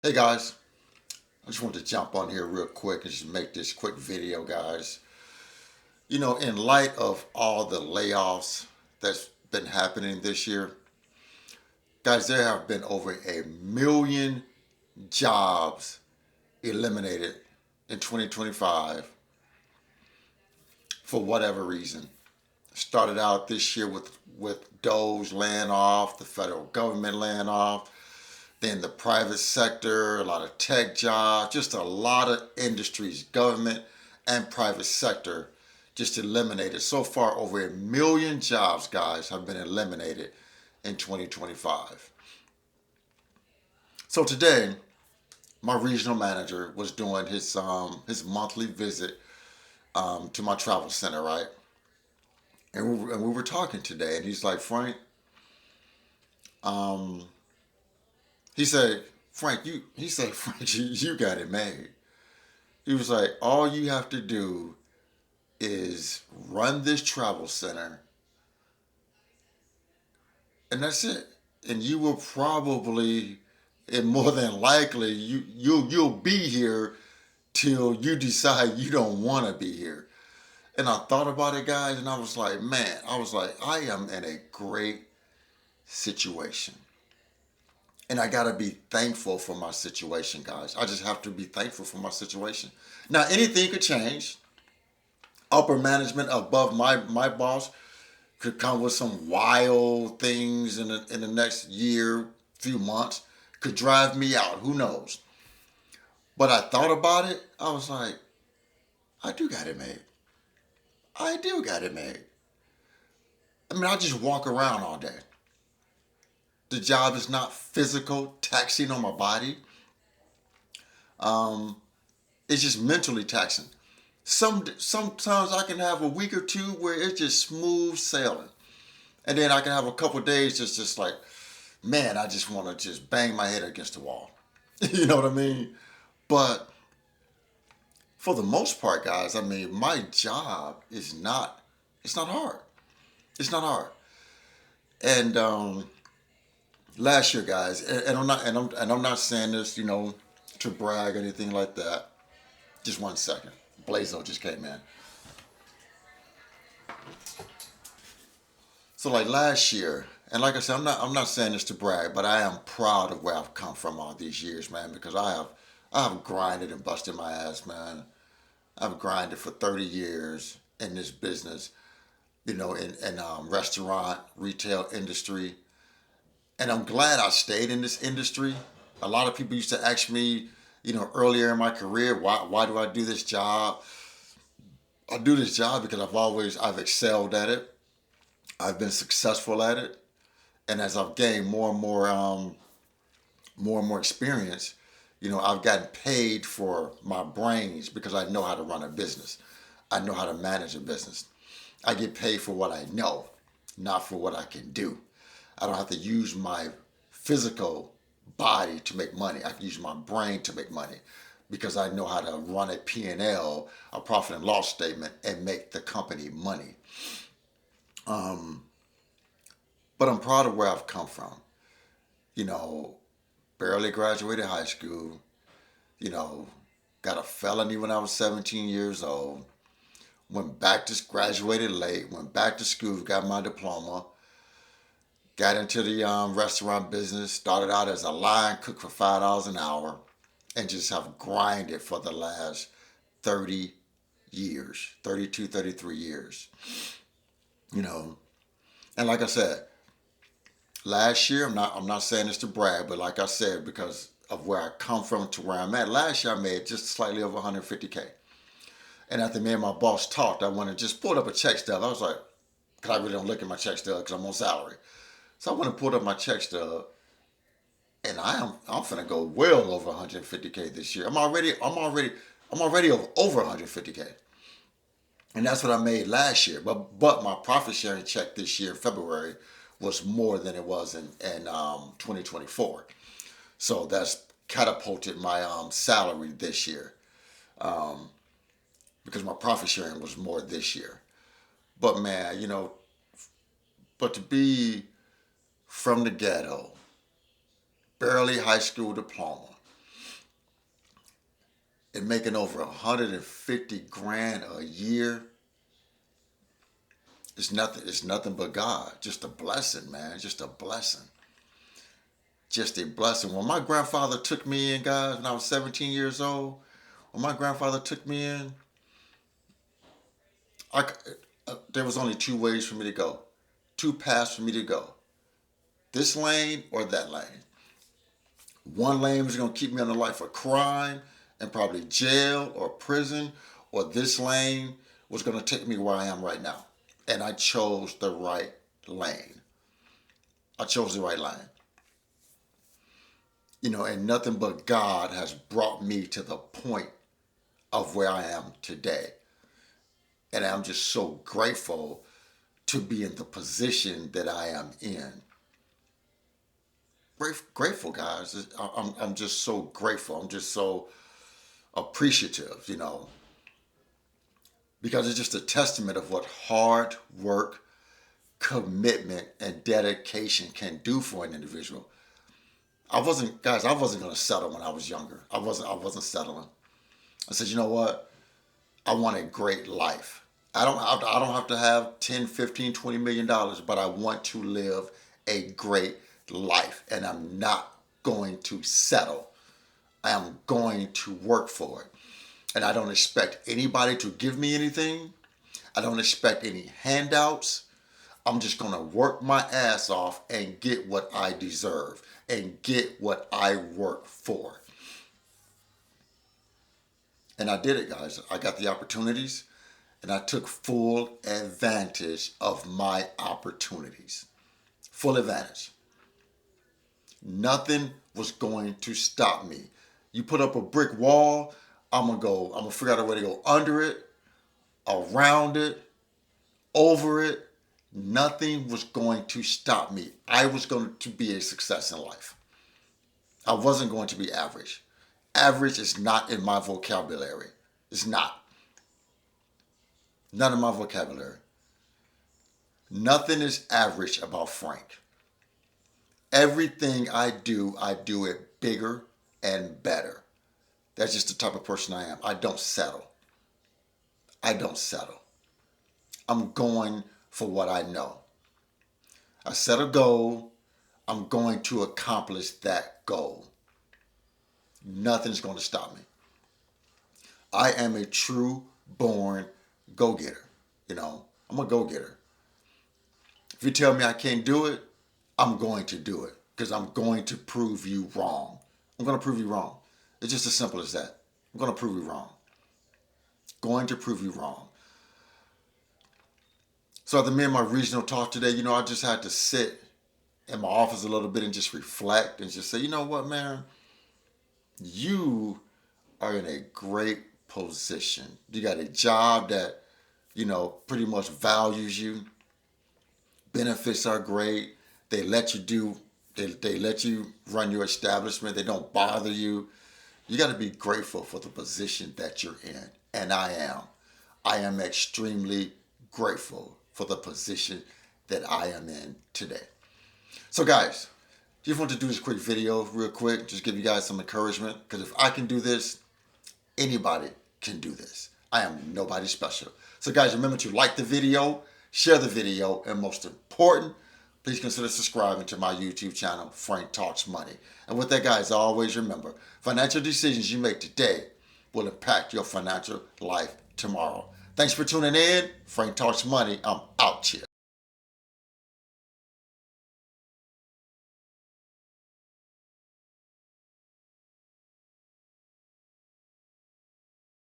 Hey guys, I just wanted to jump on here real quick and just make this quick video, guys. In light of all the layoffs that's been happening this year, guys, there have been over 1 million jobs eliminated in 2025 for whatever reason. Started out this year with Doge laying off, the federal government laying off, then the private sector, a lot of tech jobs, just a lot of industries, government and private sector, just eliminated. So far, over 1 million jobs, guys, have been eliminated in 2025. So today, my regional manager was doing his monthly visit to my travel center, right? And we were talking today, and he's like, Frank, um, he said, Frank, you got it made. He was like, all you have to do is run this travel center, and that's it. And you will probably, and more than likely, you'll be here till you decide you don't want to be here. And I thought about it, guys, and I was like, man, I am in a great situation. And I got to be thankful for my situation, guys. I just have to be thankful for my situation. Now, anything could change. Upper management above my boss could come with some wild things in the next year, few months, could drive me out. Who knows? But I thought about it. I was like, I do got it made. I do got it made. I mean, I just walk around all day. The job is not physical, taxing on my body. Um, it's just mentally taxing. Sometimes I can have a week or two where it's just smooth sailing, and then I can have a couple of days just like, man, I just want to just bang my head against the wall. You know what I mean? But for the most part, guys, I mean, my job is not. It's not hard. It's not hard. And last year, guys, and I'm not saying this, to brag or anything like that. Just 1 second. Blazo just came in. So like last year, and like I said, I'm not saying this to brag, but I am proud of where I've come from all these years, man, because I have grinded and busted my ass, man. I've grinded for 30 years in this business, in restaurant, retail industry. And I'm glad I stayed in this industry. A lot of people used to ask me, earlier in my career, why do I do this job? I do this job because I've excelled at it. I've been successful at it. And as I've gained more and more experience, I've gotten paid for my brains because I know how to run a business. I know how to manage a business. I get paid for what I know, not for what I can do. I don't have to use my physical body to make money. I can use my brain to make money because I know how to run a P&L, a profit and loss statement, and make the company money. Um, but I'm proud of where I've come from. You know, barely graduated high school, you know, got a felony when I was 17 years old, graduated late, went back to school, got my diploma, got into the restaurant business, started out as a line cook for $5 an hour, and just have grinded for the last 30 years, 32, 33 years, you know. And like I said, last year, I'm not saying this to brag, but like I said, because of where I come from to where I'm at, last year I made just slightly over 150K. And after me and my boss talked, I went and just pulled up a check stub. I was like, because I really don't look at my check stub because I'm on salary. So I went and pulled up my check stub, and I'm finna go well over 150K this year. I'm already over 150K, and that's what I made last year. But my profit sharing check this year, February, was more than it was in 2024. So that's catapulted my salary this year, um, because my profit sharing was more this year. But man, but to be from the ghetto, barely high school diploma. and making over 150 grand a year, it's nothing but God. Just a blessing, man. Just a blessing. Just a blessing. When my grandfather took me in, guys, when I was 17 years old, when my grandfather took me in, I, there was only two ways for me to go, two paths for me to go. This lane or that lane. One lane was going to keep me on the life of crime and probably jail or prison, or this lane was going to take me where I am right now. And I chose the right lane. I chose the right lane. And nothing but God has brought me to the point of where I am today. And I'm just so grateful to be in the position that I am in. Grateful, guys. I'm just so grateful. I'm just so appreciative, because it's just a testament of what hard work, commitment, and dedication can do for an individual. I wasn't going to settle when I was younger. I wasn't settling. I said, you know what? I want a great life. I don't have to have 10, 15, 20 million dollars, but I want to live a great life, and I'm not going to settle. I am going to work for it. And I don't expect anybody to give me anything. I don't expect any handouts. I'm just going to work my ass off and get what I deserve and get what I work for. And I did it, guys. I got the opportunities, and I took full advantage of my opportunities. Full advantage. Nothing was going to stop me. You put up a brick wall, I'm gonna figure out a way to go under it, around it, over it. Nothing was going to stop me. I was going to be a success in life. I wasn't going to be average. Average is not in my vocabulary. It's not. None of my vocabulary. Nothing is average about Frank. Everything I do it bigger and better. That's just the type of person I am. I don't settle. I don't settle. I'm going for what I know. I set a goal. I'm going to accomplish that goal. Nothing's going to stop me. I am a true born go-getter. I'm a go-getter. If you tell me I can't do it, I'm going to do it because I'm going to prove you wrong. I'm going to prove you wrong. It's just as simple as that. I'm going to prove you wrong. Going to prove you wrong. So at the end of my regional talk today, I just had to sit in my office a little bit and just reflect and just say, you know what, man? You are in a great position. You got a job that, pretty much values you. Benefits are great. They let you they let you run your establishment. They don't bother you. You got to be grateful for the position that you're in. And I am. I am extremely grateful for the position that I am in today. So guys, just want to do this quick video real quick. Just give you guys some encouragement. Because if I can do this, anybody can do this. I am nobody special. So guys, remember to like the video, share the video, and most important, please consider subscribing to my YouTube channel, Frank Talks Money. And with that, guys, always remember, financial decisions you make today will impact your financial life tomorrow. Thanks for tuning in. Frank Talks Money. I'm out here.